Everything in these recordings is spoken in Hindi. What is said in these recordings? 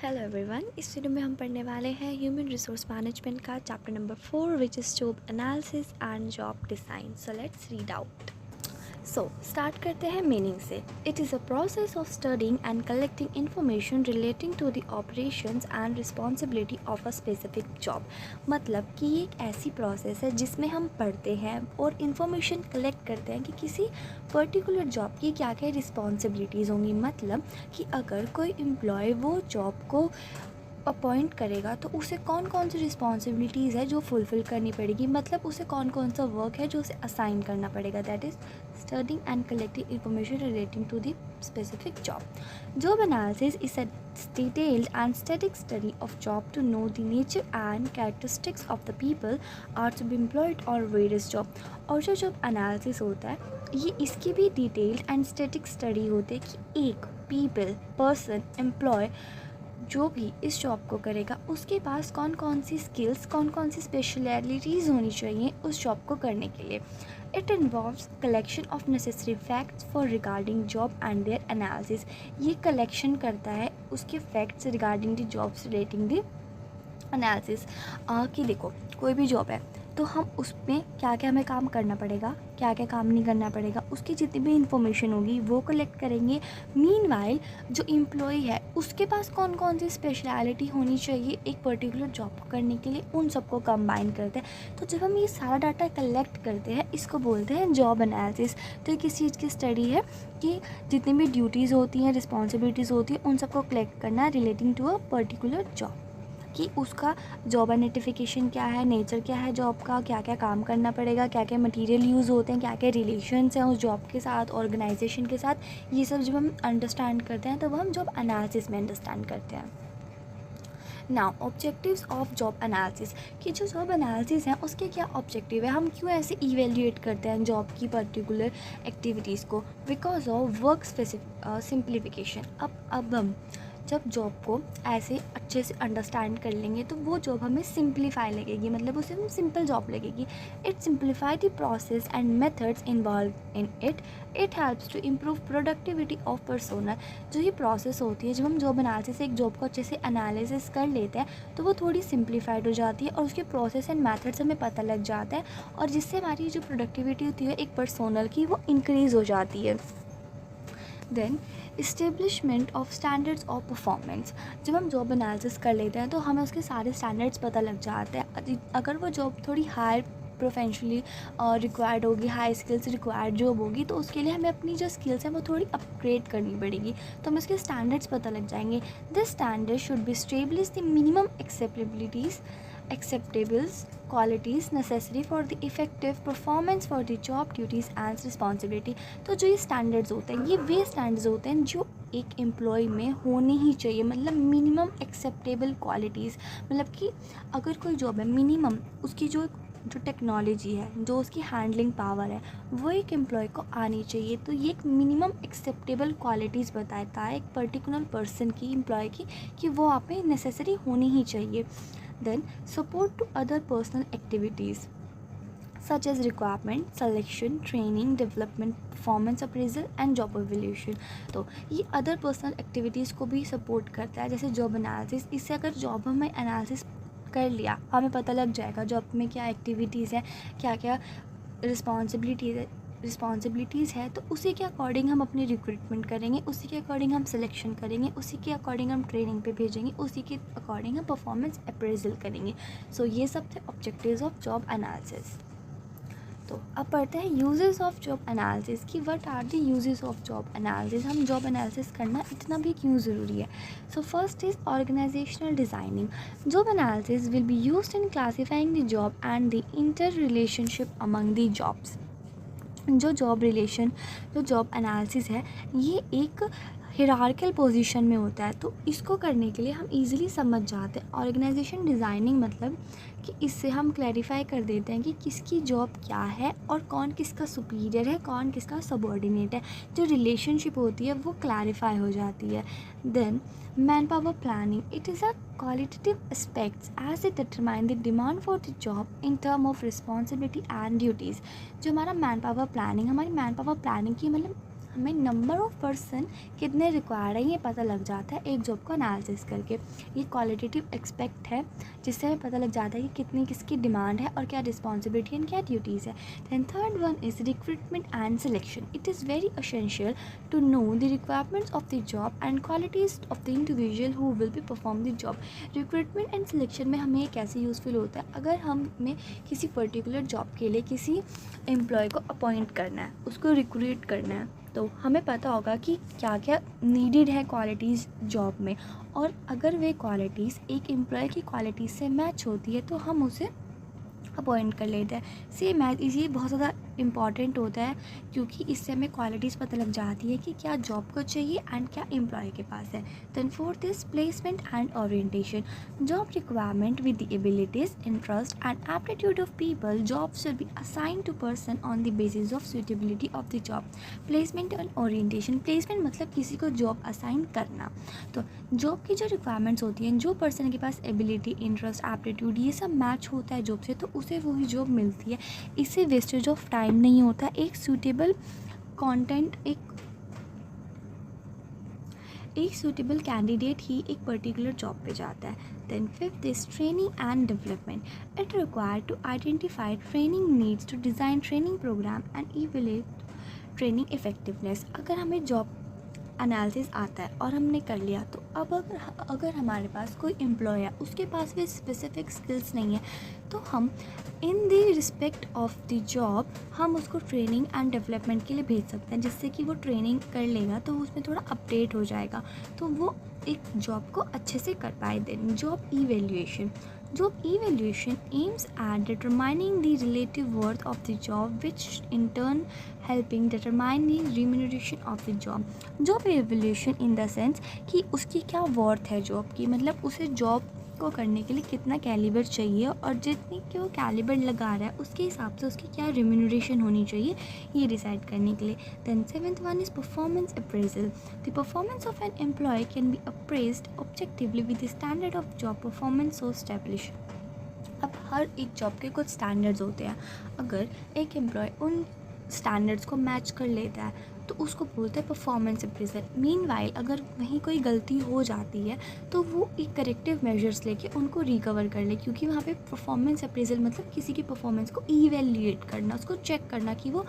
Hello everyone. इस वीडियो में हम पढ़ने वाले हैं ह्यूमन रिसोर्स मैनेजमेंट का chapter number 4 which is job analysis and job design. So let's read out. Start करते हैं मीनिंग से। It is a process of studying and collecting information relating to the operations and responsibility of a specific job. मतलब कि ये एक ऐसी प्रोसेस है जिसमें हम पढ़ते हैं और इन्फॉर्मेशन कलेक्ट करते हैं कि किसी पर्टिकुलर जॉब की क्या क्या रिस्पॉन्सिबिलिटीज़ होंगी। मतलब कि अगर कोई एम्प्लॉय वो जॉब को अपॉइंट करेगा तो उसे कौन कौन सी रिस्पॉन्सिबिलिटीज़ है जो फुलफ़िल करनी पड़ेगी। मतलब उसे कौन कौन सा वर्क है जो उसे असाइन करना पड़ेगा। That is studying and collecting information relating to the specific job. Job analysis is a detailed and static study of job to know the nature and characteristics of the people are to be employed on various job। और जो जॉब एनालिसिस होता है ये इसकी भी डिटेल्ड एंड स्टैटिक स्टडी होती है कि एक पीपल पर्सन एम्प्लॉय जो भी इस जॉब को करेगा उसके पास कौन कौन सी स्किल्स कौन कौन सी स्पेशलिटीज़ होनी चाहिए उस जॉब को करने के लिए। It involves collection of necessary facts for regarding job and their analysis. ये कलेक्शन करता है उसके facts regarding the jobs relating the analysis. कि देखो कोई भी जॉब है तो हम उसमें क्या क्या हमें काम करना पड़ेगा, क्या क्या काम नहीं करना पड़ेगा, उसकी जितनी भी इंफॉर्मेशन होगी वो कलेक्ट करेंगे। मीनवाइल जो एम्प्लॉय है उसके पास कौन कौन सी स्पेशलिटी होनी चाहिए एक पर्टिकुलर जॉब को करने के लिए, उन सबको कंबाइन करते हैं। तो जब हम ये सारा डाटा कलेक्ट करते हैं इसको बोलते हैं जॉब एनालिसिस। तो ये किस चीज़ की स्टडी है कि जितनी भी ड्यूटीज़ होती हैं रिस्पॉन्सिबिलिटीज़ होती हैं उन सबको कलेक्ट करना है relating to a particular job, कि उसका जॉब आइडेंटिफिकेशन क्या है, नेचर क्या है जॉब का, क्या क्या काम करना पड़ेगा, क्या क्या मटेरियल यूज़ होते हैं, क्या क्या रिलेशंस हैं उस जॉब के साथ, ऑर्गेनाइजेशन के साथ। ये सब जब हम अंडरस्टैंड करते हैं तब हम जॉब एनालिसिस में अंडरस्टैंड करते हैं। Now objectives of job analysis, कि जो जॉब एनालिसिस है उसके क्या ऑब्जेक्टिव है, हम क्यों ऐसे इवेल्यूएट करते हैं जॉब की पर्टिकुलर एक्टिविटीज़ को। Because of work simplification. अब हम जब जॉब को ऐसे अच्छे से अंडरस्टैंड कर लेंगे तो वो जॉब हमें सिंप्लीफाई लगेगी, मतलब उसे हम सिंपल जॉब लगेगी। It simplify the process and methods involve in it. It helps to improve productivity of personnel. जो ये प्रोसेस होती है जब हम जॉब एनालिसिस से एक जॉब को अच्छे से एनालिसिस कर लेते हैं तो वो थोड़ी सिंप्लीफाइड हो जाती है और उसके प्रोसेस एंड मेथड्स हमें पता लग जाता है और जिससे हमारी जो प्रोडक्टिविटी होती है एक पर्सोनल की वो इंक्रीज़ हो जाती है। Then establishment of standards of performance. जब हम जॉब एनालिसिस कर लेते हैं तो हमें उसके सारे स्टैंडर्ड्स पता लग जाते हैं। अगर वो जॉब थोड़ी हाई प्रोफेशनली रिक्वायर्ड होगी, हाई स्किल्स रिक्वायर्ड जॉब होगी तो उसके लिए हमें अपनी जो स्किल्स हैं वो थोड़ी अपग्रेड करनी पड़ेगी, तो हमें उसके स्टैंडर्ड्स पता लग जाएंगे। This standard should be establish the minimum acceptables qualities necessary for the effective performance for the job duties and responsibility। तो जो ये स्टैंडर्ड्स होते हैं ये वे स्टैंडर्ड्स होते हैं जो एक एम्प्लॉय में होने ही चाहिए। मतलब मिनिमम एक्सेप्टेबल क्वालिटीज़, मतलब कि अगर कोई जॉब है मिनिमम उसकी जो टेक्नोलॉजी है, जो उसकी हैंडलिंग पावर है वो एक एम्प्लॉय को आनी चाहिए। तो ये एक मिनिमम एक्सेप्टेबल क्वालिटीज़ बताता है एक पर्टिकुलर पर्सन की, एम्प्लॉय की, कि वो आप में नेसेसरी होनी ही चाहिए। Then support to other personal activities such as requirement, selection, training, development, performance appraisal and job evaluation। तो ये अदर पर्सनल एक्टिविटीज़ को भी सपोर्ट करता है जैसे जॉब एनालिसिस। इससे अगर जॉब हमें एनालिसिस कर लिया हमें पता लग जाएगा जॉब में क्या एक्टिविटीज़ हैं, क्या क्या रिस्पॉन्सिबिलिटीज़ है, तो उसी के अकॉर्डिंग हम अपनी रिक्रूटमेंट करेंगे, उसी के अकॉर्डिंग हम सिलेक्शन करेंगे, उसी के अकॉर्डिंग हम ट्रेनिंग पे भेजेंगे, उसी के अकॉर्डिंग हम परफॉर्मेंस अप्रेजल करेंगे। सो ये सब थे ऑब्जेक्टिव्स ऑफ जॉब एनालिसिस। तो अब पढ़ते हैं यूजेस ऑफ जॉब एनालिसिस कि what are the uses of job analysis. हम जॉब एनालिसिस करना इतना भी क्यों ज़रूरी है। So first is organisational designing. Job analysis will be used in classifying the job and the inter relationship among the jobs. जो जॉब एनालिसिस है ये एक हिरार्किकल पोजीशन में होता है, तो इसको करने के लिए हम इजीली समझ जाते हैं। ऑर्गेनाइजेशन डिज़ाइनिंग मतलब कि इससे हम क्लैरिफाई कर देते हैं कि किसकी जॉब क्या है और कौन किसका सुपीरियर है, कौन किसका सबऑर्डिनेट है। जो रिलेशनशिप होती है वो क्लैरिफाई हो जाती है। Then man power planning, it is a qualitative aspects as it determine the demand for the job in term of responsibility and duties। जो हमारा मैन पावर प्लानिंग, हमारी मैन पावर प्लानिंग की मतलब हमें नंबर ऑफ़ पर्सन कितने रिक्वायर्ड है ये पता लग जाता है एक जॉब को एनालिसिस करके। ये क्वालिटेटिव एक्सपेक्ट है जिससे हमें पता लग जाता है कि कितनी किसकी डिमांड है और क्या रिस्पॉन्सिबिलिटी एंड क्या ड्यूटीज़ है। Then third one is recruitment and selection. It is very essential to know the requirements of the job and qualities of the individual who will be perform the job. Recruitment and selection में हमें कैसे यूज़फुल होता है, अगर हमें किसी पर्टिकुलर जॉब के लिए किसी एम्प्लॉय को अपॉइंट करना है, उसको रिक्रूट करना है, तो हमें पता होगा कि क्या क्या नीडेड है क्वालिटीज़ जॉब में, और अगर वे क्वालिटीज़ एक एम्प्लॉय की क्वालिटीज़ से मैच होती है तो हम उसे अपॉइंट कर लेते हैं। सेम है, ये बहुत ज़्यादा इम्पॉर्टेंट होता है क्योंकि इससे हमें क्वालिटीज़ पता लग जाती है कि क्या जॉब को चाहिए एंड क्या एम्प्लॉय के पास है। Then fourth is placement and orientation. Job requirement with the abilities, interest and aptitude of people, job should be assign to person on the basis of suitability of the job. Placement and orientation, placement मतलब किसी को जॉब असाइन करना। तो जॉब की जो रिक्वायरमेंट्स होती हैं, जो पर्सन के पास एबिलिटी, इंटरेस्ट, एप्टीट्यूड ये सब मैच होता है जॉब से, तो उसे वही जॉब मिलती है। इससे वेस्टेज ऑफ टाइम नहीं होता, एक सूटेबल कंटेंट, एक सूटेबल कैंडिडेट ही एक पर्टिकुलर जॉब पे जाता है। Then fifth is training and development. It require to identify training needs, to design training program and evaluate training effectiveness. अगर हमें जॉब एनालिसिस आता है और हमने कर लिया, तो अब अगर हमारे पास कोई एम्प्लॉय है, उसके पास भी स्पेसिफिक स्किल्स नहीं है, तो हम in the respect of the job हम उसको ट्रेनिंग एंड डेवलपमेंट के लिए भेज सकते हैं, जिससे कि वो ट्रेनिंग कर लेगा तो उसमें थोड़ा अपडेट हो जाएगा, तो वो एक जॉब को अच्छे से कर पाए। Then job evaluation. Job evaluation aims at determining the relative worth of the job, which in turn helping determine the remuneration of the job. Job evaluation in the sense कि उसकी क्या worth है जॉब की, मतलब उसे जॉब को करने के लिए कितना कैलिबर चाहिए और जितनी कि वो कैलिबर लगा रहा है उसके हिसाब से उसकी क्या रिम्यूनरेशन होनी चाहिए, ये डिसाइड करने के लिए। Then seventh one is performance appraisal. The performance of an employee can be appraised objectively with the standard of job performance so establish. अब हर एक जॉब के कुछ स्टैंडर्ड्स होते हैं, अगर एक एम्प्लॉय उन स्टैंडर्ड्स को मैच कर लेता है तो उसको बोलते हैं परफॉर्मेंस अप्रेजल। मीनवाइल अगर वहीं कोई गलती हो जाती है तो वो एक करेक्टिव मेजर्स लेके उनको रिकवर कर ले, क्योंकि वहाँ पे परफॉर्मेंस अप्रेजल मतलब किसी की परफॉर्मेंस को इवेल्यूएट करना, उसको चेक करना कि वो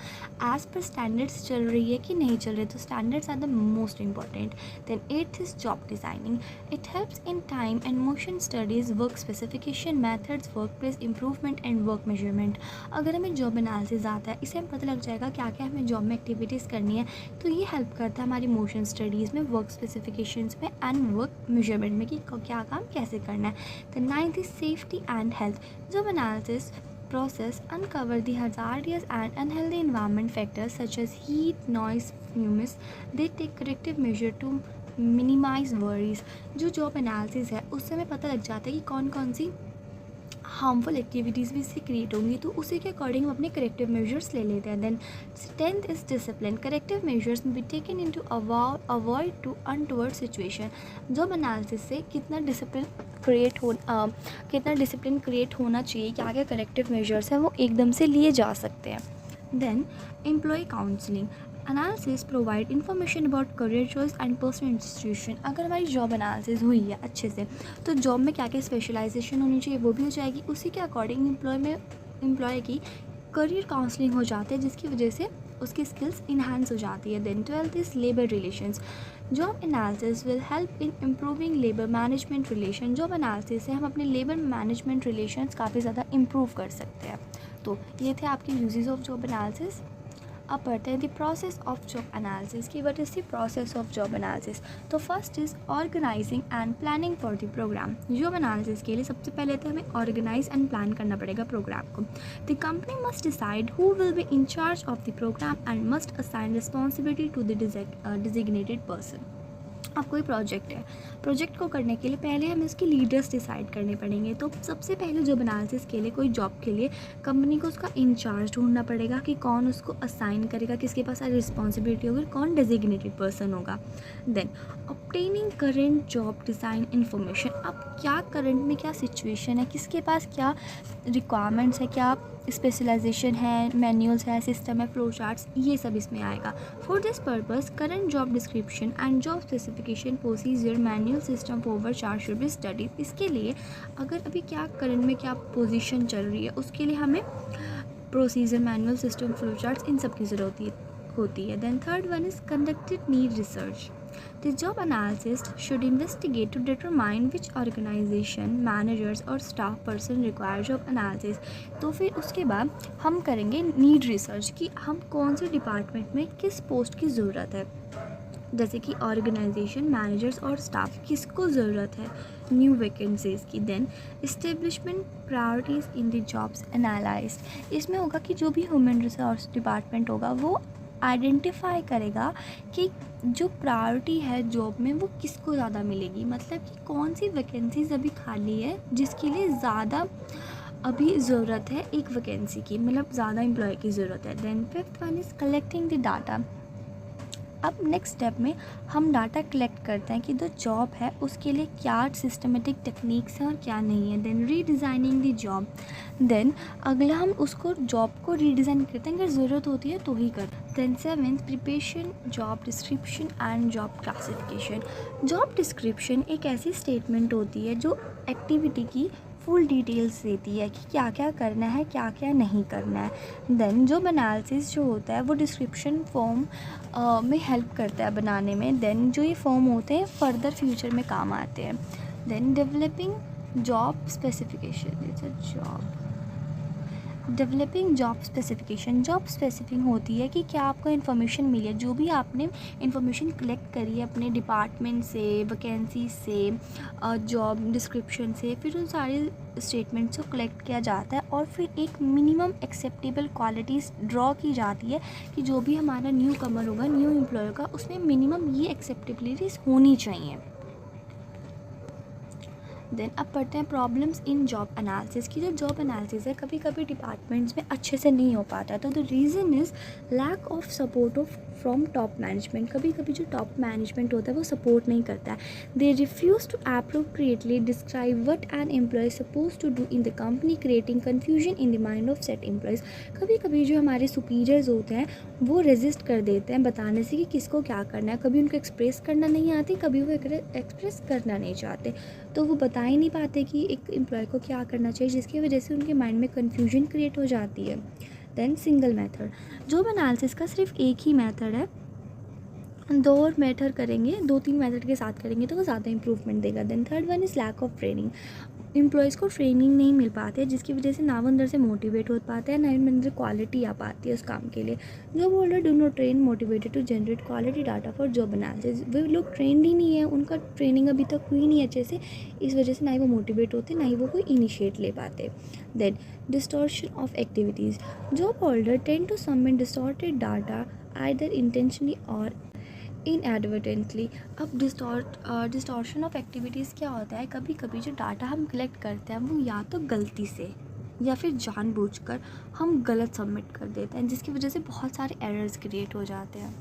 एज पर स्टैंडर्ड्स चल रही है कि नहीं चल रही। तो standards are the most important. Then eighth is job designing. It helps in time and motion studies, work specification, methods, work place improvement and work measurement. अगर हमें जॉब एनालिसिस आता है, इससे हमें पता लग जाएगा क्या क्या हमें जॉब में एक्टिविटीज़ करनी है, तो ये हेल्प करता है हमारी मोशन स्टडीज़ में, वर्क स्पेसिफिकेशंस में एंड वर्क मेजरमेंट में कि क्या काम कैसे करना है। The ninth is safety and health. Job analysis process uncover the hazardous and unhealthy environment factors such as heat, noise, fumes. They take corrective measure to minimize worries. जो जॉब एनालिसिस है उससे हमें पता लग जाता है कि कौन कौन सी हार्मफुल एक्टिविटीज़ भी इससे क्रिएट होंगी, तो उसी के अकॉर्डिंग हम अपने करेक्टिव मेजर्स ले लेते हैं। Then tenth is discipline. Corrective measures be taken in to avoid to untoward situation. Job analysis से कितना डिसिप्लिन क्रिएट होना चाहिए, क्या क्या करेक्टिव मेजर्स हैं वो एकदम से लिए जा सकते हैं। Then employee counselling. Analysis provide information about career choice and personal institution. अगर हमारी जॉब एनालिसिस हुई है अच्छे से, तो जॉब में क्या क्या स्पेशलाइजेशन होनी चाहिए वो भी हो जाएगी, उसी के अकॉर्डिंग एम्प्लॉय की करियर काउंसलिंग हो जाती है, जिसकी वजह से उसकी स्किल्स इन्हांस हो जाती है। Then twelfth is labour relations. Job analysis will help in improving labour management relation. Job analysis से हम अपने लेबर मैनेजमेंट रिलेशंस काफ़ी ज़्यादा इम्प्रूव कर सकते हैं। तो ये थे आपके यूजेस ऑफ जॉब एनालिसिस। अब पढ़ते हैं the process of job analysis की। What is the process of job analysis? तो first is organizing and planning for the program. Job analysis के लिए सबसे पहले तो हमें ऑर्गेनाइज एंड प्लान करना पड़ेगा प्रोग्राम को। The company must decide who will be in charge of the program and must assign responsibility to the designated person. अब कोई प्रोजेक्ट है, प्रोजेक्ट को करने के लिए पहले हमें उसके लीडर्स डिसाइड करने पड़ेंगे। तो सबसे पहले जॉब एनालिसिस के लिए, कोई जॉब के लिए कंपनी को उसका इंचार्ज ढूंढना पड़ेगा कि कौन उसको असाइन करेगा, किसके पास सारी रिस्पॉन्सिबिलिटी होगी, कौन डेजिग्नेटेड पर्सन होगा। Then obtaining current job design information. अब क्या करंट में क्या सिचुएशन है, किसके पास क्या रिक्वायरमेंट्स है, क्या स्पेशलाइजेशन है, मैनुअल्स है, सिस्टम है, फ्लो चार्ट्स, ये सब इसमें आएगा। For this purpose current job description and job specification procedure manual system forward chart should be studied. इसके लिए अगर अभी क्या करंट में क्या पोजीशन चल रही है, उसके लिए हमें procedure, manual system, flow charts, इन सब की ज़रूरत होती है। Then third one is conducted need research. The job analyst should investigate to determine which organization, managers और staff person require job analysis। तो फिर उसके बाद हम करेंगे नीड रिसर्च कि हम कौन से डिपार्टमेंट में किस पोस्ट की ज़रूरत है, जैसे कि ऑर्गेनाइजेशन, मैनेजर्स और स्टाफ किसको ज़रूरत है न्यू वैकेंसीज़ की। Then establishment priorities in the jobs analysed. इसमें होगा कि जो भी ह्यूमन रिसोर्स डिपार्टमेंट होगा वो आइडेंटिफाई करेगा कि जो प्रायोरिटी है जॉब में वो किसको ज़्यादा मिलेगी, मतलब कि कौन सी वैकेंसीज अभी खाली है जिसके लिए ज़्यादा अभी ज़रूरत है एक वैकेंसी की, मतलब ज़्यादा एम्प्लॉय की ज़रूरत है। Then fifth one is collecting the data. अब नेक्स्ट स्टेप में हम डाटा कलेक्ट करते हैं कि जो जॉब है उसके लिए क्या सिस्टमेटिक टेक्निक्स हैं और क्या नहीं है। Then redesigning the job. Then अगला हम उसको जॉब को रीडिज़ाइन करते हैं, अगर ज़रूरत होती है तो ही करते हैं। Then seventh preparation job description and job classification. Job description एक ऐसी स्टेटमेंट होती है जो एक्टिविटी की फुल डिटेल्स देती है कि क्या क्या करना है, क्या क्या नहीं करना है। देन जॉब एनालिसिस जो होता है वो डिस्क्रिप्शन फॉर्म में हेल्प करता है बनाने में। देन जो ये फॉर्म होते हैं फर्दर फ्यूचर में काम आते हैं। Then developing job specification. Developing job specification. Job specific होती है कि क्या आपको इन्फॉर्मेशन मिली है, जो भी आपने इन्फॉर्मेशन कलेक्ट करी है अपने डिपार्टमेंट से, वैकेंसी से, जॉब डिस्क्रिप्शन से, फिर उन सारे स्टेटमेंट्स को कलेक्ट किया जाता है और फिर एक मिनिमम एक्सेप्टेबल क्वालिटीज़ ड्रॉ की जाती है कि जो भी हमारा न्यू कमर होगा, न्यू एम्प्लॉय होगा, उसमें मिनिमम ये एक्सेप्टेबिलिटीज़ होनी चाहिए। देन अब पढ़ते हैं प्रॉब्लम्स इन जॉब एनालिसिस की। जो जॉब एनालिसिस है कभी कभी डिपार्टमेंट्स में अच्छे से नहीं हो पाता, तो the reason is lack of support of from top management. कभी कभी जो टॉप मैनेजमेंट होता है वो सपोर्ट नहीं करता है। They refuse to appropriately describe what an employee suppose to do in the company, creating confusion in the mind of set employees. कभी कभी जो हमारे सुपीरियर्स होते हैं वो रेजिस्ट कर देते हैं बताने से कि किसको क्या करना है। कभी उनको एक्सप्रेस करना नहीं आती, कभी वो एक्सप्रेस करना नहीं चाहते, तो वो बता ही नहीं पाते कि एक एम्प्लॉय को क्या करना चाहिए, जिसकी वजह से उनके माइंड में कन्फ्यूजन क्रिएट हो जाती है। Then single method. Job analysis का सिर्फ एक ही मेथड है, दो और मेथड करेंगे, 2-3 मेथड के साथ करेंगे तो वो ज़्यादा इंप्रूवमेंट देगा। Then third one is lack of training. Employees को ट्रेनिंग नहीं मिल पाती है, जिसकी वजह से ना वो अंदर से मोटिवेट हो पाते हैं, ना इनमें अंदर क्वालिटी आ पाती है उस काम के लिए। Job holder do not train motivated to generate quality data for job analysis. वो लोग ट्रेंड ही नहीं है, उनका ट्रेनिंग अभी तक हुई नहीं अच्छे से, इस वजह से ना ही वो मोटिवेट होते, ना ही वो कोई इनिशिएट ले पाते। Then distortion of activities. Job holder tend to submit distorted data either intentionally or inadvertently. अब डिस्टॉर्शन ऑफ एक्टिविटीज़ क्या होता है, कभी कभी जो डाटा हम कलेक्ट करते हैं वो या तो गलती से या फिर जानबूझकर हम गलत सबमिट कर देते हैं, जिसकी वजह से बहुत सारे एरर्स क्रिएट हो जाते हैं।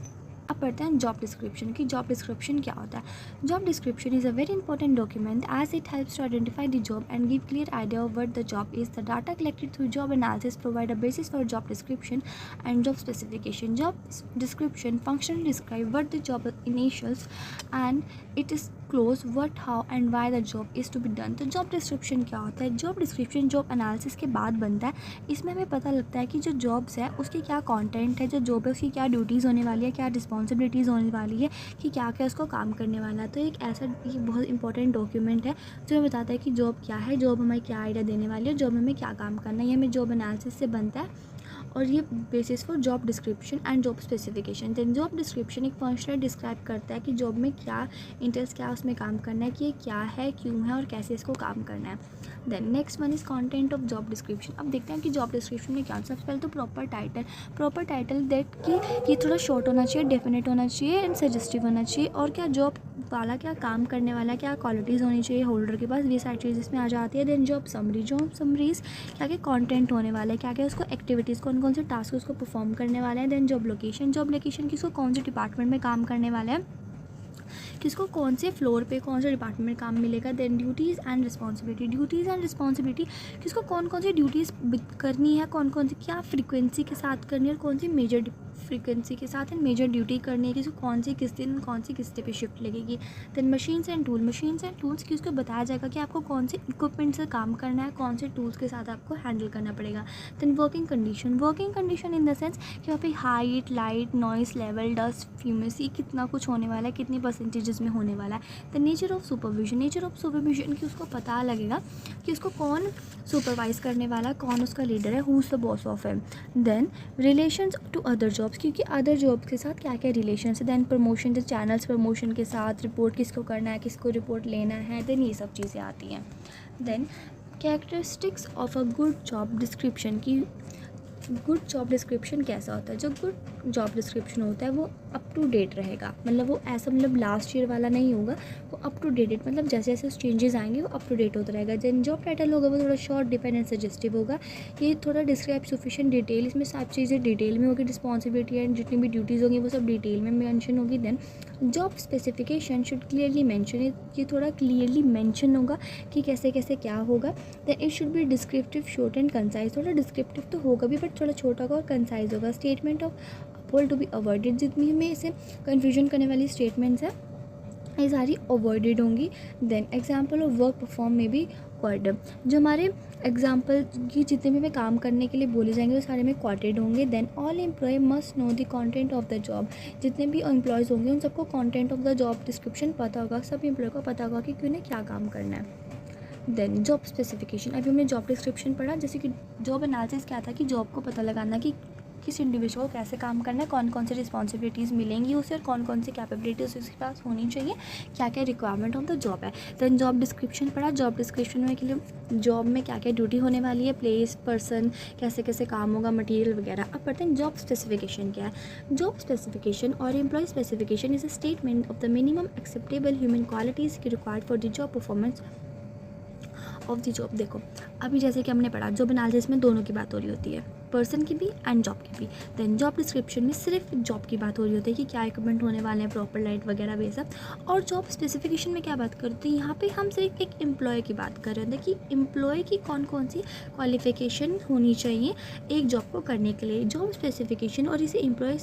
अब पढ़ते हैं जॉब डिस्क्रिप्शन की। जॉब डिस्क्रिप्शन क्या होता है। Job description is a very important document as it helps to identify the job and give clear idea of what the job is. The data collected through job analysis provide a basis for job description and job specification. Job description functionally describe what the job initials and it is close what, how and why the job is to be done. तो जॉब डिस्क्रिप्शन क्या होता है। जॉब डिस्क्रिप्शन जॉब एनालिसिस के बाद बनता है। इसमें हमें पता लगता है कि जो जॉब्स है उसकी क्या कंटेंट है, जो जॉब है उसकी क्या ड्यूटीज़ होने वाली है, क्या रिस्पॉन्सिबिलिटीज़ होने वाली है, कि क्या क्या उसको काम करने वाला है। तो एक ऐसा ये बहुत इंपॉर्टेंट डॉक्यूमेंट है जो हमें बताता है कि जॉब क्या है, जॉब हमें क्या आइडिया देने वाली है, जॉब में हमें क्या काम करना है। ये हमें जॉब एनालिसिस से बनता है और ये basis for job description and job specification. Then job description एक फंक्शनल डिस्क्राइब करता है कि जॉब में क्या इंटरेस्ट, क्या उसमें काम करना है, कि ये क्या है, क्यों है और कैसे इसको काम करना है। Then next one is content of job description. अब देखते हैं कि जॉब डिस्क्रिप्शन में क्या। सबसे पहले तो प्रॉपर टाइटल दैट कि ये थोड़ा शॉर्ट होना चाहिए, डेफिनेट होना चाहिए एंड सजेस्टिव होना चाहिए, और क्या जॉब वाला क्या काम करने वाला, क्या क्वालिटीज़ होनी चाहिए होल्डर के पास, ये सारी चीज़ इसमें आ जाती है। देन जॉब समरीज क्या क्या कंटेंट होने वाला है, क्या क्या उसको एक्टिविटीज़, कौन कौन से टास्क उसको परफॉर्म करने वाले हैं। देन जॉब लोकेशन किसको कौन से डिपार्टमेंट में काम करने वाला है, किसको कौन से फ्लोर पे कौन से डिपार्टमेंट में काम मिलेगा। देन ड्यूटीज़ एंड रिस्पॉन्सिबिलिटी किसको कौन कौन सी ड्यूटीज़ करनी है, कौन कौन सी क्या फ्रीक्वेंसी के साथ करनी है और कौन सी मेजर फ्रीक्वेंसी के साथ एंड मेजर ड्यूटी करनी है, किसको कौन सी किस दिन कौन सी किस पे शिफ्ट लगेगी। देन मशीन्स एंड टूल्स की उसको बताया जाएगा कि आपको कौन से इक्विपमेंट से काम करना है, कौन से टूल्स के साथ आपको हैंडल करना पड़ेगा। Then working condition in the sense कि वहाँ पे height, light, noise level, dust, फ्यूमेसी कितना कुछ होने वाला है, कितनी परसेंटेजेस में होने वाला है। द नेचर ऑफ सुपरविजन की उसको पता लगेगा कि उसको कौन सुपरवाइज करने वाला, कौन उसका लीडर है, who is the boss of him. Then relations to other jobs, क्योंकि अदर जॉब्स के साथ क्या क्या रिलेशन है। देन प्रमोशन, जो चैनल्स प्रमोशन के साथ, रिपोर्ट किसको करना है, किसको रिपोर्ट लेना है, देन ये सब चीज़ें आती हैं। Then characteristics of a good job description की गुड जॉब डिस्क्रिप्शन कैसा होता है। जो गुड जॉब डिस्क्रिप्शन होता है वो अप टू डेट रहेगा, मतलब वो ऐसा मतलब लास्ट ईयर वाला नहीं होगा, वो अप टू डेट मतलब जैसे जैसे चेंजेस आएंगे वो अप टू डेट होता रहेगा। देन जॉब टाइटल होगा वो थोड़ा शॉर्ट, डिपेंडेंट, सजेस्टिव होगा। ये थोड़ा डिस्क्राइब सफिशिएंट डिटेल, इसमें सब चीज़ें डिटेल में होगी, रिस्पॉन्सिबिलिटी एंड जितनी भी ड्यूटीज़ होंगी वो सब डिटेल में मेंशन होगी। Then job specification should clearly mention, ये थोड़ा क्लियरली मेंशन होगा कि कैसे कैसे क्या होगा। Then it should be descriptive, short and concise, थोड़ा डिस्क्रिप्टिव तो होगा भी बट थोड़ा छोटा होगा और कंसाइज होगा। Statement of uphold to be avoided, जितनी हमें इसे कन्फ्यूजन करने वाली स्टेटमेंट्स है ये सारी अवॉइडेड होंगी। Then example of work perform में भी वर्ड, जो हमारे एग्जाम्पल की जितने भी हमें काम करने के लिए बोले जाएंगे वो सारे में क्वाटेड होंगे। Then all employee must know the content of the job, जितने भी एम्प्लॉयज़ होंगे उन सबको content of the job description पता होगा, सब एम्प्लॉय को पता होगा कि उन्हें क्या काम करना है। देन जॉब स्पेसिफिकेशन, अभी हमने जॉब डिस्क्रिप्शन पढ़ा, जैसे कि जॉब एनालिसिस क्या था कि जॉब को पता लगाना कि किस इंडिविजुअल को कैसे काम करना है, कौन कौन सी रिस्पॉन्सिबिलिटीज़ मिलेंगी उसे और कौन कौन सी कैपेबिलिटीज़ उसके पास होनी चाहिए, क्या क्या रिक्वायरमेंट ऑफ द जॉब है। देन जॉब डिस्क्रिप्शन पढ़ा, जॉब डिस्क्रिप्शन में के लिए जॉब में क्या क्या ड्यूटी होने वाली है, प्लेस, पर्सन, कैसे कैसे काम होगा, मटीरियल वगैरह। अब पढ़ते हैं जॉब स्पेसिफिकेशन क्या है। Job specification or employee specification is a statement of the minimum acceptable human qualities required for the job performance of the job. देखो अभी जैसे कि हमने पढ़ा जॉब एनालिसिस में दोनों की बात हो रही होती है, पर्सन की भी एंड जॉब की भी। देन जॉब डिस्क्रिप्शन में सिर्फ जॉब की बात हो रही होती है कि क्या इक्विपमेंट होने वाले हैं, प्रॉपर लाइट वगैरह वे सब। और जॉब स्पेसिफिकेशन में क्या बात करते हैं, यहाँ पे हम सिर्फ एक एम्प्लॉय की बात कर रहे होते हैं कि एम्प्लॉय की कौन कौन सी क्वालिफिकेशन होनी चाहिए एक जॉब को करने के लिए। जॉब स्पेसिफिकेशन और इसे एम्प्लॉय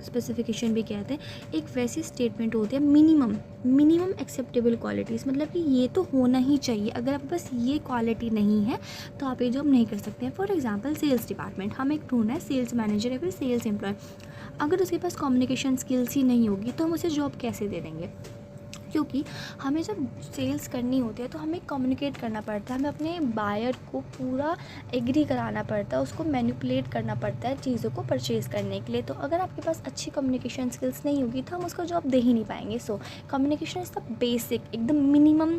स्पेसिफिकेशन भी कहते हैं, एक वैसी स्टेटमेंट होती है मिनिमम एक्सेप्टेबल क्वालिटीज़, मतलब कि ये तो होना ही चाहिए, अगर आप बस ये क्वालिटी नहीं है तो आप ये जॉब नहीं कर सकते हैं। फॉर एग्जांपल सेल्स डिपार्टमेंट, हम एक ढूंढना है सेल्स मैनेजर या फिर सेल्स एम्प्लॉय, अगर उसके पास कम्युनिकेशन स्किल्स ही नहीं होगी तो हम उसे जॉब कैसे दे देंगे, क्योंकि हमें जब सेल्स करनी होती है तो हमें कम्युनिकेट करना पड़ता है, हमें अपने बायर को पूरा एग्री कराना पड़ता है, उसको मैनिपुलेट करना पड़ता है चीज़ों को परचेज़ करने के लिए। तो अगर आपके पास अच्छी कम्युनिकेशन स्किल्स नहीं होगी तो हम उसको जॉब दे ही नहीं पाएंगे। So communication is the basic, एकदम minimum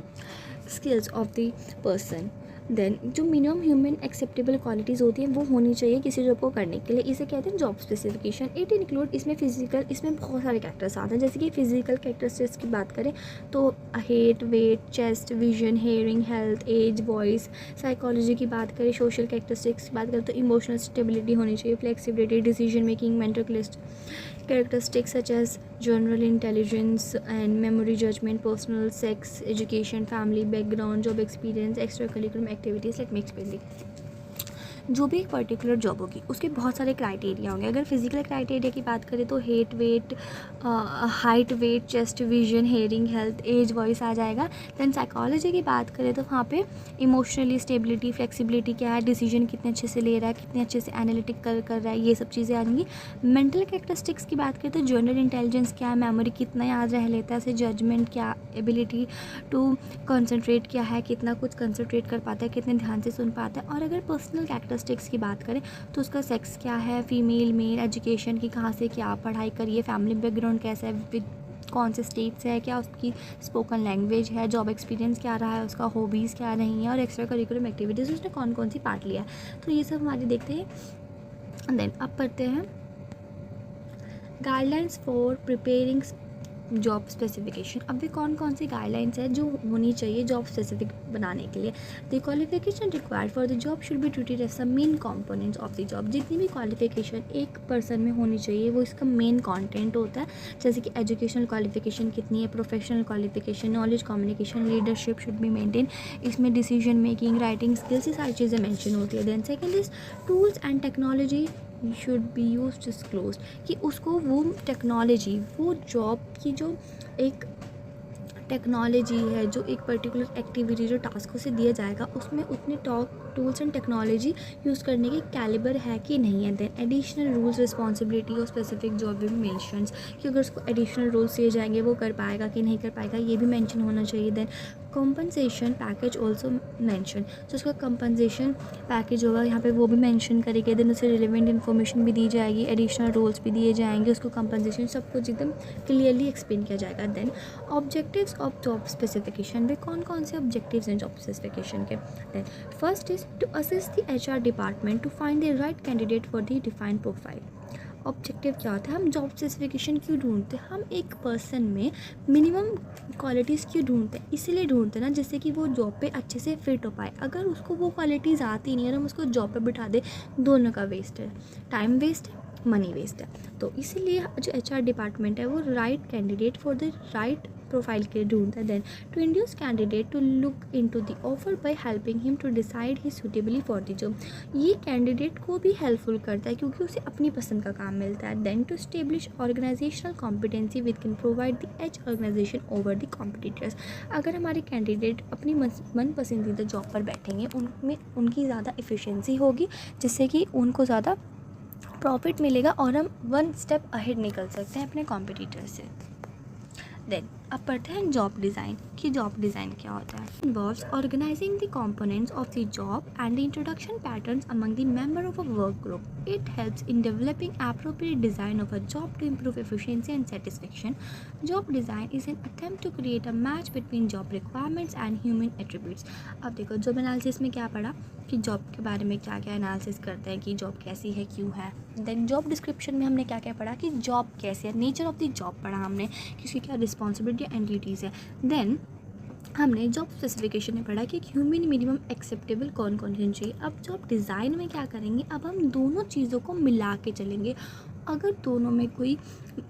skills of the person. Then जो मिनिमम ह्यूमन एक्सेप्टेबल क्वालिटीज़ होती हैं वो होनी चाहिए किसी जॉब को करने के लिए, इसे कहते हैं जॉब स्पेसिफिकेशन। इट इंक्लूड, इसमें बहुत सारे कैरेक्टर्स आते हैं, जैसे कि फिजिकल कैरेक्टरिस्टिक्स की बात करें तो height, weight, chest, vision, hearing, health, age, voice. Psychology की बात करें, सोशल कैरेक्टरिस्टिक्स की बात करें तो इमोशनल स्टेबिलिटी होनी चाहिए, flexibility, decision making, mental list characteristics such as general intelligence and memory, judgment, personal, sex, education, family background, job experience, extracurricular activities. Let me explain it. जो भी एक पर्टिकुलर जॉब होगी उसके बहुत सारे क्राइटेरिया होंगे। अगर फिजिकल क्राइटेरिया की बात करें तो height, weight, chest, vision, hearing, health, age, voice आ जाएगा। देन साइकोलॉजी की बात करें तो वहाँ पे इमोशनली स्टेबिलिटी, फ्लेक्सिबिलिटी क्या है, डिसीजन कितने अच्छे से ले रहा है, कितने अच्छे से एनालिटिक कर रहा है, ये सब चीज़ें आ जाएंगी। मेंटल कैरेक्टरिस्टिक्स की बात करें तो जनरल इंटेलिजेंस क्या है, मेमोरी कितना याद रह लेता है, जजमेंट क्या, एबिलिटी टू कंसंट्रेट क्या है, कितना कुछ कंसंट्रेट कर पाता है, कितने ध्यान से सुन पाता है। और अगर पर्सनल कैरेक्टरिस्टिक्स की बात करें तो उसका सेक्स क्या है, फीमेल मेल, एजुकेशन की कहाँ से क्या पढ़ाई करी है, फैमिली बैकग्राउंड कैसा है, विद कौन से स्टेट से है, क्या उसकी स्पोकन लैंग्वेज है, जॉब एक्सपीरियंस क्या रहा है, उसका हॉबीज़ क्या नहीं है, और एक्स्ट्रा करिकुलम एक्टिविटीज़ उसने कौन कौन सी पार्ट लिया है। तो ये सब हमारे देखते हैं। देन अब पढ़ते हैं guidelines for preparing job specification. अब भी कौन कौन सी गाइडलाइंस है जो होनी चाहिए जॉब स्पेसिफिक बनाने के लिए। The qualification required for the job should be treated as the main components of the job. जितनी भी क्वालिफिकेशन एक पर्सन में होनी चाहिए वो इसका मेन कंटेंट होता है, जैसे कि एजुकेशनल क्वालिफिकेशन कितनी है, professional qualification, knowledge, communication, leadership should be maintain. इसमें डिसीजन मेकिंग, राइटिंग स्किल्स, ये सारी चीज़ें मेंशन होती है। Then second is tools and technology should be use disclose, कि उसको वो टेक्नोलॉजी, वो जॉब की जो एक टेक्नोलॉजी है, जो एक पर्टिकुलर एक्टिविटी जो टास्क से दिया जाएगा उसमें उतने टूल्स एंड टेक्नोलॉजी यूज़ करने के कैलिबर है कि नहीं है। देन एडिशनल रूल्स रिस्पॉन्सिबिलिटी और स्पेसिफिक जॉब में मेंशंस, कि अगर उसको एडिशनल रूल्स दिए जाएंगे वो कर पाएगा कि नहीं कर पाएगा, ये भी मेंशन होना चाहिए। Then compensation package also mention, तो उसका कंपनसेशन पैकेज होगा यहाँ पे वो भी मेंशन करेंगे। देन उसे रिलेवेंट इन्फॉर्मेशन भी दी जाएगी, एडिशनल रोल्स भी दिए जाएंगे, उसको कंपनसेशन सब कुछ एकदम क्लियरली एक्सप्लेन किया जाएगा। Then objectives of job specification, वे कौन कौन से ऑब्जेक्टिव्स हैं जॉब स्पेसिफिकेशन के। Then first is to assist the HR department to find the right candidate for the defined profile. Objective क्या होता है, हम जॉब स्पेसिफिकेशन क्यों ढूंढते हैं, हम एक पर्सन में मिनिमम क्वालिटीज़ क्यों ढूंढते हैं, इसीलिए ढूंढते हैं ना, जिससे कि वो जॉब पे अच्छे से फिट हो पाए। अगर उसको वो क्वालिटीज़ आती नहीं है और हम उसको जॉब पे बिठा दे, दोनों का वेस्ट है, टाइम वेस्ट है, मनी वेस्ट है। तो इसीलिए जो HR डिपार्टमेंट है वो right candidate for the right profile के ढूंढता है। Then to induce candidate to look into the offer by helping him to decide he suitably for the job, ये कैंडिडेट को भी हेल्पफुल करता है क्योंकि उसे अपनी पसंद का काम मिलता है। Then to establish organisational competency which can provide the edge organisation over the competitors. अगर हमारे कैंडिडेट अपनी मन पसंदीदा जॉब पर बैठेंगे, उनमें उनकी ज़्यादा इफ़िशेंसी होगी, जिससे कि उनको ज़्यादा प्रॉफिट मिलेगा और हम वन स्टेप अहेड निकल सकते हैं अपने कॉम्पिटिटर से। देन अब पढ़ते हैं जॉब डिज़ाइन, कि जॉब डिज़ाइन क्या होता है। Involves organizing the components of the job and the introduction patterns among the member of a work group. It helps in developing appropriate design of a job to improve efficiency and satisfaction. Job design is an attempt to create a match between job requirements and human attributes. अब देखो जॉब एनालिसिस में क्या पढ़ा, कि जॉब के बारे में क्या क्या एनालिसिस करते हैं, कि जॉब कैसी है, क्यों है। देन जॉब डिस्क्रिप्शन में हमने क्या क्या पढ़ा, कि जॉब कैसी है, नेचर ऑफ द जॉब पढ़ा हमने, कि उसकी क्या रिस्पॉन्सिबिलिटी एंड ड्यूटीज़ है। देन हमने जॉब स्पेसिफिकेशन में पढ़ा कि एक ह्यूमन मिनिमम एक्सेप्टेबल कौन कौन होनी चाहिए। अब जॉब डिज़ाइन में क्या करेंगे, अब हम दोनों चीज़ों को मिला के चलेंगे। अगर दोनों में कोई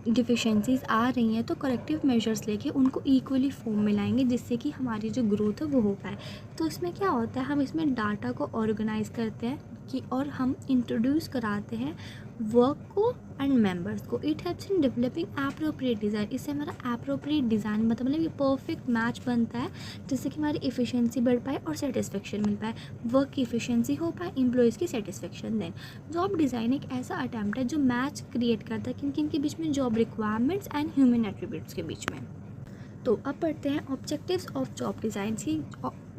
डिफिशेंसीज आ रही हैं तो करेक्टिव मेजर्स लेके उनको इक्वली फॉर्म में लाएंगे, जिससे कि हमारी जो ग्रोथ है वो हो पाए। तो इसमें क्या होता है, हम इसमें डाटा को ऑर्गेनाइज करते हैं कि और हम इंट्रोड्यूस कराते हैं वर्क को एंड मेंबर्स को। It helps in developing appropriate design. इससे हमारा एप्रोप्रिएट डिज़ाइन मतलब ये परफेक्ट मैच बनता है, जिससे कि हमारी इफ़िशिएंसी बढ़ पाए और सेटिस्फेक्शन मिल पाए, वर्क की इफ़िशिएंसी हो पाए, एम्प्लॉयज़ की सेटिस्फेक्शन। देन जॉब डिज़ाइन एक ऐसा अटैम्प्ट है जो मैच क्रिएट करता है किन किन के बीच में, job requirements and human attributes के बीच में। तो अब पढ़ते हैं ऑब्जेक्टिव्स ऑफ जॉब डिज़ाइन की।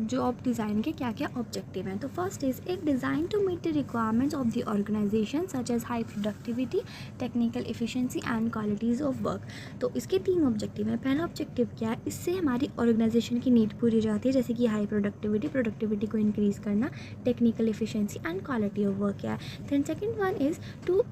जॉब डिज़ाइन के क्या क्या ऑब्जेक्टिव हैं। तो फर्स्ट इज़ एक design to meet the requirements of the organization such as high productivity, technical efficiency and qualities of work. तो इसके 3 ऑब्जेक्टिव हैं। पहला ऑब्जेक्टिव क्या है, इससे हमारी ऑर्गेनाइजेशन की नीड पूरी हो जाती है, जैसे कि हाई प्रोडक्टिविटी को इंक्रीज़ करना, technical efficiency and quality of work क्या है। Then second one is to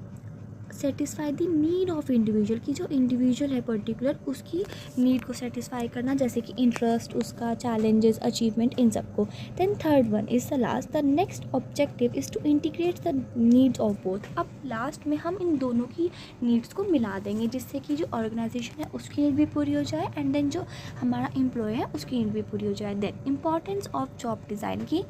satisfy the need of individual, की जो इंडिविजुअल है पर्टिकुलर उसकी नीड को सेटिस्फाई करना, जैसे कि इंटरेस्ट, उसका चैलेंजेस, अचीवमेंट, इन सबको। Then third one is the last, the next objective is to integrate the needs of both. अब लास्ट में हम इन दोनों की नीड्स को मिला देंगे, जिससे कि जो ऑर्गेनाइजेशन है उसकी नीड भी पूरी हो जाए एंड देन जो हमारा एम्प्लॉय है उसकी नीड भी पूरी हो जाए। Then importance of job design की,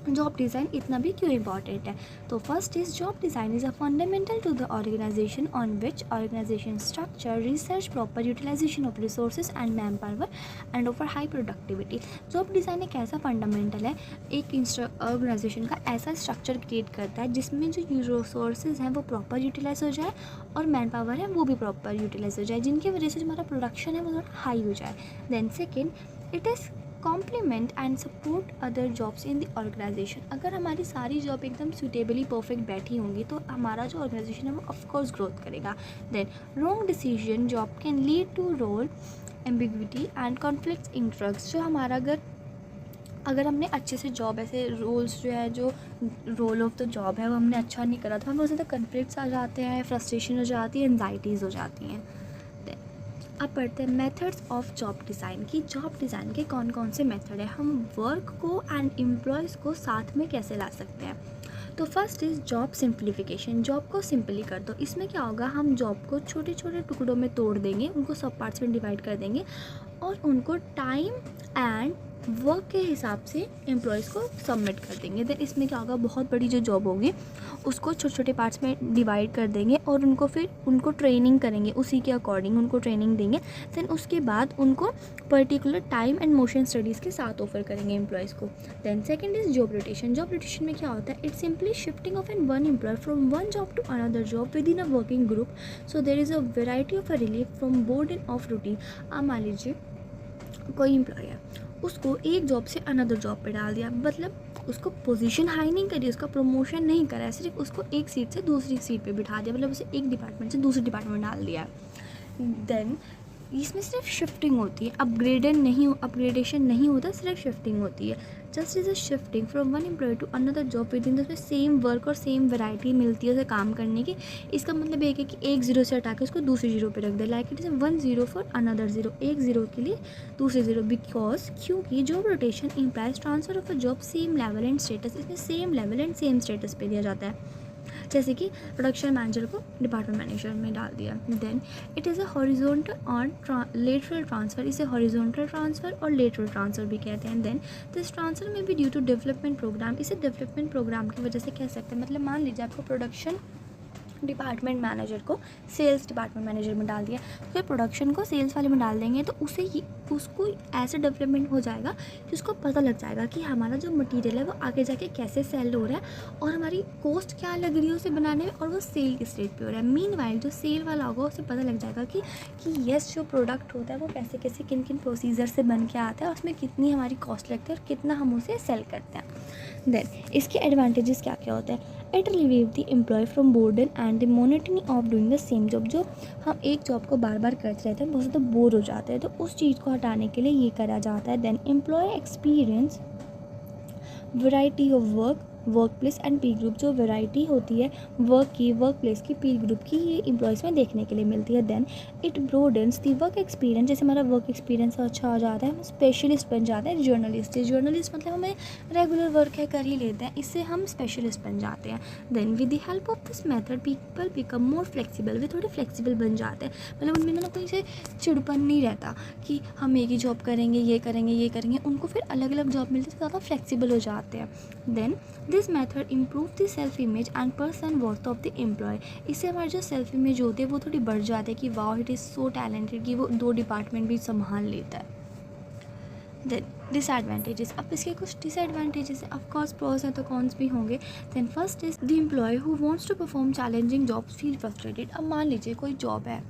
जॉब डिज़ाइन इतना भी क्यों इम्पॉर्टेंट है। तो first is job design is a fundamental to the organization on which organization structure, research, proper utilization of resources and man power and over high productivity. Job design एक ऐसा फंडामेंटल है, एक ऑर्गेनाइजेशन का ऐसा स्ट्रक्चर क्रिएट करता है जिसमें जो रिसोर्सेज हैं वो प्रॉपर यूटिलाइज हो जाए और मैन पावर है वो भी प्रॉपर यूटिलाइज हो जाए, जिनकी वजह से जो हमारा प्रोडक्शन है वो थोड़ा हाई हो जाए। Then second, it is complement and support other jobs in the organization. अगर हमारी सारी जॉब एकदम सूटेबली परफेक्ट बैठी होंगी तो हमारा जो ऑर्गेनाइजेशन है वो ऑफकोर्स ग्रोथ करेगा। Then wrong decision job can lead to role ambiguity and conflicts interest. जो हमारा अगर हमने अच्छे से जॉब ऐसे रोल्स जो है, जो रोल ऑफ द जॉब है वो हमने अच्छा नहीं करा तो हमें उससे कन्फ्लिक्ट्स आ जाते हैं, फ्रस्ट्रेशन हो जाती है, एनजाइटीज़ हो जाती हैं। अब पढ़ते हैं मेथड्स ऑफ जॉब डिज़ाइन की जॉब डिज़ाइन के कौन कौन से मेथड है, हम वर्क को एंड एम्प्लॉयज़ को साथ में कैसे ला सकते हैं। तो first is job simplification, job को सिंपली कर दो। इसमें क्या होगा, हम जॉब को छोटे छोटे टुकड़ों में तोड़ देंगे, उनको सब पार्ट्स में डिवाइड कर देंगे और उनको टाइम एंड वर्क के हिसाब से एम्प्लॉयज़ को सबमिट कर देंगे। देन इसमें क्या होगा, बहुत बड़ी जो जॉब होगी उसको छोटे छोटे पार्ट्स में डिवाइड कर देंगे और उनको ट्रेनिंग करेंगे, उसी के अकॉर्डिंग उनको ट्रेनिंग देंगे। देन उसके बाद उनको particular time and motion studies के साथ ऑफर करेंगे एम्प्लॉयज़ को। Then second is job rotation. Job rotation में क्या होता है, it's simply shifting of an one employee from one job to another job within a working group, so there is a variety of a relief from burden of routine. आप मान लीजिए कोई एम्प्लॉय है, उसको एक जॉब से अनदर जॉब पे डाल दिया, मतलब उसको पोजीशन हाई नहीं करी, उसका प्रमोशन नहीं करा, सिर्फ उसको एक सीट से दूसरी सीट पे बिठा दिया, मतलब उसे एक डिपार्टमेंट से दूसरे डिपार्टमेंट डाल दिया। देन इसमें सिर्फ शिफ्टिंग होती है, अपग्रेडेशन नहीं होता, सिर्फ शिफ्टिंग होती है। Just is a shifting from one employee to another job within उसमें सेम वर्क और सेम वैरायटी मिलती है उसे काम करने की। इसका मतलब एक है कि एक ज़ीरो से हटा के उसको दूसरी ज़ीरो पे रख दे, like it is 1 0 for another zero, एक ज़ीरो के लिए दूसरे ज़ीरो, बिकॉज क्योंकि job rotation implies transfer of a job same level and status. इसमें same level and same status पे दिया जाता है, जैसे कि प्रोडक्शन मैनेजर को डिपार्टमेंट मैनेजर में डाल दिया। Then it is a horizontal और लेटरल ट्रांसफ़र, इसे हॉरिजॉन्टल ट्रांसफ़र और लेटरल ट्रांसफ़र भी कहते हैं। देन दिस ट्रांसफ़र में भी ड्यू टू डेवलपमेंट प्रोग्राम, इसे डेवलपमेंट प्रोग्राम की वजह से कह सकते हैं। मतलब मान लीजिए आपको प्रोडक्शन डिपार्टमेंट मैनेजर को सेल्स डिपार्टमेंट मैनेजर में डाल दिया, तो फिर प्रोडक्शन को सेल्स वाले में डाल देंगे तो उसको ऐसे डेवलपमेंट हो जाएगा कि उसको पता लग जाएगा कि हमारा जो मटेरियल है वो आगे जाके कैसे सेल हो रहा है और हमारी कॉस्ट क्या लग रही है उसे बनाने में और वो सेल किस रेट पे हो रहा है। मीनवाइल जो सेल वाला होगा उसे पता लग जाएगा कि यस जो प्रोडक्ट होता है वो कैसे कैसे किन किन प्रोसीजर से बन के आता है और उसमें कितनी हमारी कॉस्ट लगती है और कितना हम उसे सेल करते हैं। देन इसके एडवांटेजेस क्या क्या होते हैं, it relieve the employee from boredom and the monotony of doing the same job. जो हम एक जॉब को बार बार करते रहते हैं बहुत ज़्यादा बोर हो जाते हैं, तो उस चीज़ को हटाने के लिए ये करा जाता है। Then employee experience variety of work place and peer group, जो वैरायटी होती है वर्क प्लेस की, पीर ग्रुप की, ये एम्प्लॉयज़ में देखने के लिए मिलती है। Then it broadens the work experience, जैसे हमारा वर्क एक्सपीरियंस अच्छा हो जाता है हम स्पेशलिस्ट बन जाते हैं। जर्नलिस्ट मतलब हमें रेगुलर वर्क है कर ही लेते हैं, इससे हम स्पेशलिस्ट बन जाते हैं। Then with the help of this method people become more flexible, वे थोड़े फ्लेक्सिबल बन जाते हैं, मतलब उनमें ना कोई से चिड़पन नहीं रहता कि हम एक ही जॉब करेंगे, ये करेंगे, उनको फिर अलग अलग जॉब मिलती है तो ज़्यादा फ्लेक्सिबल हो जाते हैं। Then this method improve the self image and person worth of the employee, इससे हमारी जो सेल्फ इमेज होती है वो थोड़ी बढ़ जाती है कि wow it is so talented कि वो 2 डिपार्टमेंट भी संभाल लेता है। देन डिसएडवांटेजेस, अब इसके कुछ डिसएडवांटेजेस हैं, ऑफकोर्स प्रोज हैं तो कॉन्स भी होंगे। Then first is the employee who wants to perform challenging jobs feel frustrated. अब मान लीजिए कोई जॉब है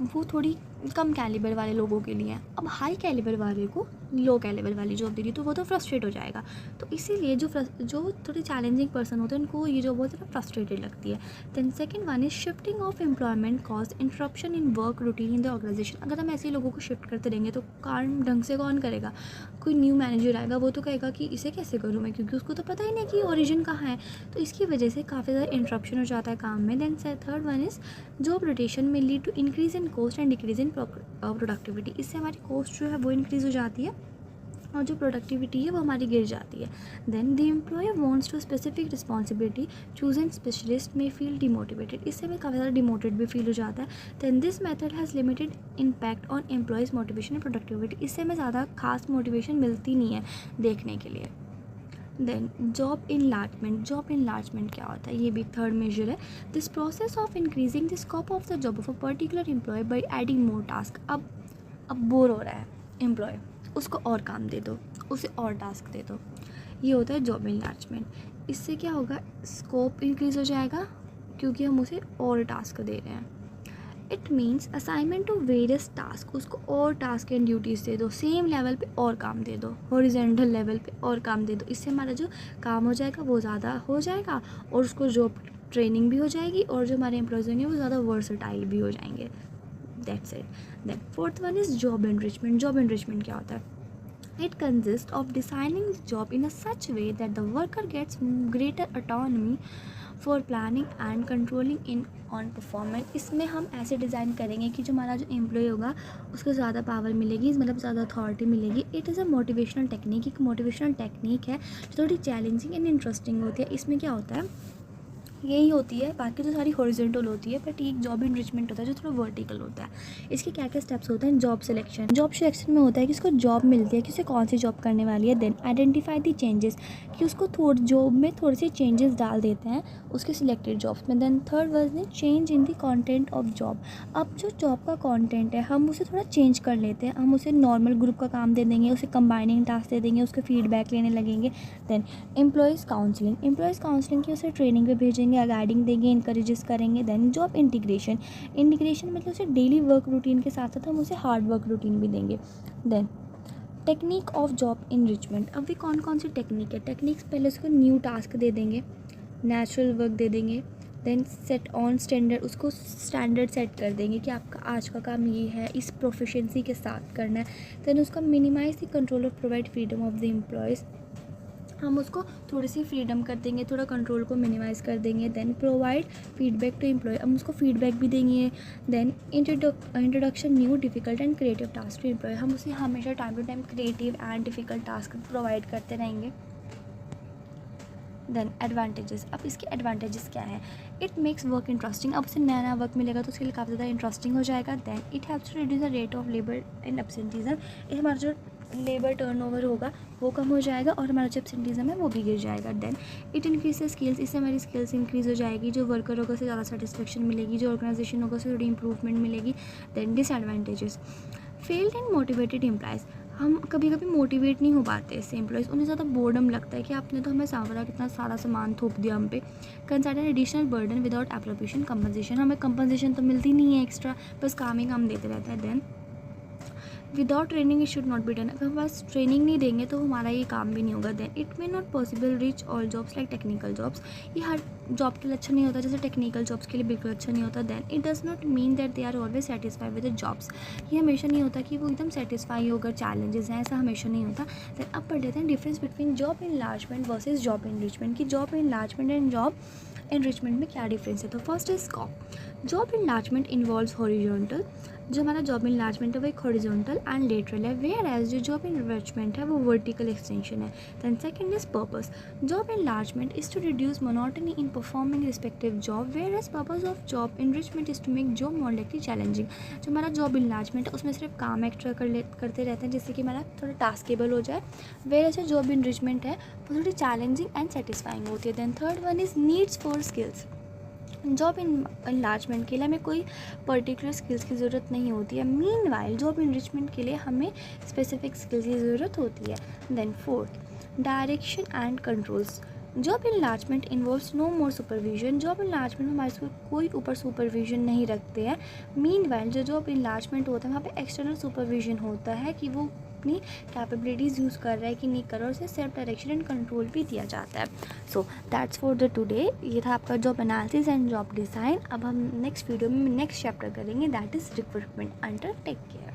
वो थोड़ी कम कैलिबर वाले लोगों के लिए है, अब हाई कैलिबर वाले को लो कैलिबर वाली जॉब दे दी तो वो तो फ्रस्ट्रेट हो जाएगा। तो इसीलिए जो थोड़ी चैलेंजिंग पर्सन होते हैं उनको ये जॉब बहुत ज़्यादा फ्रस्ट्रेटेड लगती है। Then second one is shifting of employment cause interruption in work routine in the organization. अगर हम ऐसे लोगों को शिफ्ट करते रहेंगे तो काम ढंग से कौन करेगा, कोई न्यू मैनेजर आएगा वो तो कहेगा कि इसे कैसे करूँ मैं, क्योंकि उसको तो पता ही नहीं कि ओरिजिन कहाँ है, तो इसकी वजह से काफ़ी ज़्यादा इंटरप्शन हो जाता है काम में। Then third one is job rotation may lead to increase in cost and decrease in productivity, इससे हमारी कॉस्ट जो है वो इंक्रीज़ हो जाती है और जो प्रोडक्टिविटी है वो हमारी गिर जाती है। Then the employer wants to specific responsibility chosen specialist में फील डिमोटिवेटेड, इससे हमें काफ़ी ज़्यादा डिमोटिवेट भी फील हो जाता है। Then this method has limited impact on employees motivation and productivity, इससे हमें ज़्यादा खास मोटिवेशन मिलती नहीं है देखने के लिए। देन जॉब इनलार्जमेंट क्या होता है, ये भी थर्ड मेजर है। This process of increasing the scope of the job of a particular employee by adding more task. अब बोर हो रहा है एम्प्लॉय, उसको और काम दे दो, उसे और टास्क दे दो, ये होता है जॉब इनलार्जमेंट। इससे क्या होगा, स्कोप इंक्रीज़ हो जाएगा क्योंकि हम उसे और टास्क दे रहे हैं। It means assignment to various task, उसको और टास्क एंड ड्यूटीज़ दे दो, सेम लेवल पे और काम दे दो, हॉरिजॉन्टल लेवल पे और काम दे दो। इससे हमारा जो काम हो जाएगा वो ज़्यादा हो जाएगा और उसको जॉब ट्रेनिंग भी हो जाएगी और जो हमारे एम्प्लॉयज़ होंगे वो ज़्यादा वर्सटाइल भी हो जाएंगे। That's it. Then fourth one is job enrichment. Job enrichment क्या होता है? It consists of designing the job in a such way that the worker gets greater autonomy for planning and controlling in on performance। इसमें हम ऐसे डिज़ाइन करेंगे कि जो हमारा जो एम्प्लॉय होगा उसको ज़्यादा पावर मिलेगी, मतलब ज़्यादा अथॉरिटी मिलेगी। It is a motivational technique, एक मोटिवेशनल टेक्निक है जो थोड़ी चैलेंजिंग एंड इंटरेस्टिंग होती है। इसमें क्या होता है, यही होती है, बाकी तो सारी हॉरिजॉन्टल होती है, बट एक जॉब एनरिचमेंट होता है जो थोड़ा वर्टिकल होता है। इसके क्या क्या स्टेप्स होते हैं? Job selection. जॉब सिलेक्शन में होता है कि उसको जॉब मिलती है कि उसे कौन सी जॉब करने वाली है। देन आइडेंटिफाई दी चेंजेस, कि उसको जॉब में थोड़े से चेंजेस डाल देते हैं उसके सिलेक्टेड जॉब्स में। देन थर्ड वर्ड है change in the content of job. अब जो जॉब का कंटेंट है हम उसे थोड़ा चेंज कर लेते हैं, हम उसे नॉर्मल ग्रुप का काम दे देंगे, उसे कंबाइनिंग टास्क दे देंगे, उसके फीडबैक लेने लगेंगे। Then employees counselling. Employees counselling की उसे ट्रेनिंग पे भेजेंगे, गाइडिंग देंगे, इंकरेजेस करेंगे। Then job integration. इंटीग्रेशन मतलब उसे डेली वर्क रूटीन के साथ साथ हम उसे हार्ड वर्क रूटीन भी देंगे। Then technique of job enrichment. अब वे कौन कौन सी टेक्निक है? टेक्निक्स पहले उसको न्यू टास्क दे देंगे, नेचुरल वर्क दे देंगे। देन सेट ऑन स्टैंडर्ड, उसको स्टैंडर्ड सेट कर देंगे कि आपका आज का काम ये है, इस प्रोफिशिएंसी के साथ करना है। देन उसका मिनिमाइज द कंट्रोल और provide freedom of the employees. हम उसको थोड़ी सी फ्रीडम कर देंगे, थोड़ा कंट्रोल को मिनिमाइज़ कर देंगे। Then provide feedback to employee, हम उसको फीडबैक भी देंगे। Then introduction new difficult and creative task to employee, हम उसे हमेशा time to time creative and difficult task provide करते रहेंगे। Then advantages. अब इसके एडवांटेजेस क्या है? इट मेक्स वर्क इंटरेस्टिंग, अब उसे नया नया वर्क मिलेगा तो उसके लिए काफ़ी ज़्यादा इंटरेस्टिंग हो जाएगा। Then it helps to reduce the rate of labour and absenteeism, ये हमारा जो लेबर टर्नओवर होगा वो कम हो जाएगा और हमारा जो एब्सेंटीज़म है वो भी गिर जाएगा। Then it increase the skills, इससे हमारी स्किल्स इंक्रीज़ हो जाएगी, जो वर्कर होगा उसे ज़्यादा सेटिस्फेक्शन मिलेगी, जो ऑर्गेनाइजेशन होगा उसे थोड़ी इंप्रूवमेंट मिलेगी। Then disadvantages, failed and motivated employees, हम कभी कभी मोटिवेट नहीं हो पाते इससे एम्प्लॉयज़, उन्हें ज़्यादा बोर्डम लगता है कि आपने तो हमें सावरा कितना सारा सामान थोप दिया हम पे। Consider additional burden without appropriation compensation, हमें कंपनसेशन तो मिलती नहीं है एक्स्ट्रा, बस काम ही काम देते रहता है। Then without training it should not be done, अगर हम बस ट्रेनिंग नहीं देंगे तो हमारा ये काम भी नहीं होगा। Then it may not possible reach all jobs like technical jobs, ये हर जॉब के लिए अच्छा नहीं होता, जैसे टेक्निकल जॉब्स के लिए बिल्कुल अच्छा नहीं होता। Then it does not mean that they are always satisfied with the jobs, ये हमेशा नहीं होता कि वो एकदम सेटिस्फाई होकर चैलेंजेस हैं, ऐसा हमेशा नहीं होता। देन अब पढ़ लेते हैं difference between job enlargement versus job enrichment, कि job enlargement and job enrichment में क्या डिफरेंस है। तो first is scope. Job enlargement involves horizontal, जो हमारा जॉब इनलार्जमेंट है वो एक हॉरिजॉन्टल एंड लेटरल है, वेयर एज जो जॉब इनरिचमेंट है वो वर्टिकल एक्सटेंशन है। Then second is purpose. Job enlargement is to reduce monotony in performing respective job, whereas purpose of job enrichment is to make job more likely challenging. जो हमारा जॉब इनलार्जमेंट है उसमें सिर्फ काम एक्स्ट्रा करते रहते हैं जिससे कि हमारा थोड़ा टास्केबल हो जाए, वेयर एज जो जॉब इनरिचमेंट है वो थोड़ी चैलेंजिंग एंड सेटिस्फाइंग होती है। Then third one is needs for skills. Job enlargement के लिए हमें कोई पर्टिकुलर स्किल्स की ज़रूरत नहीं होती है, मीनवाइल जॉब इनरिचमेंट के लिए हमें स्पेसिफिक स्किल्स की ज़रूरत होती है। Then fourth direction and controls. Job enlargement involves no more supervision, job enlargement में हमारे कोई ऊपर सुपरविजन नहीं रखते हैं। मीनवाइल जो जॉब इनलार्जमेंट होता है वहाँ पे एक्सटर्नल सुपरविजन होता है कि वो अपनी कैपेबिलिटीज़ यूज़ कर रहा है कि नहीं कर रहा, और उसे सेल्फ डायरेक्शन एंड कंट्रोल भी दिया जाता है। So that's for the today, ये था आपका job analysis and job design. अब हम नेक्स्ट वीडियो में नेक्स्ट चैप्टर करेंगे, that is recruitment. Until take care.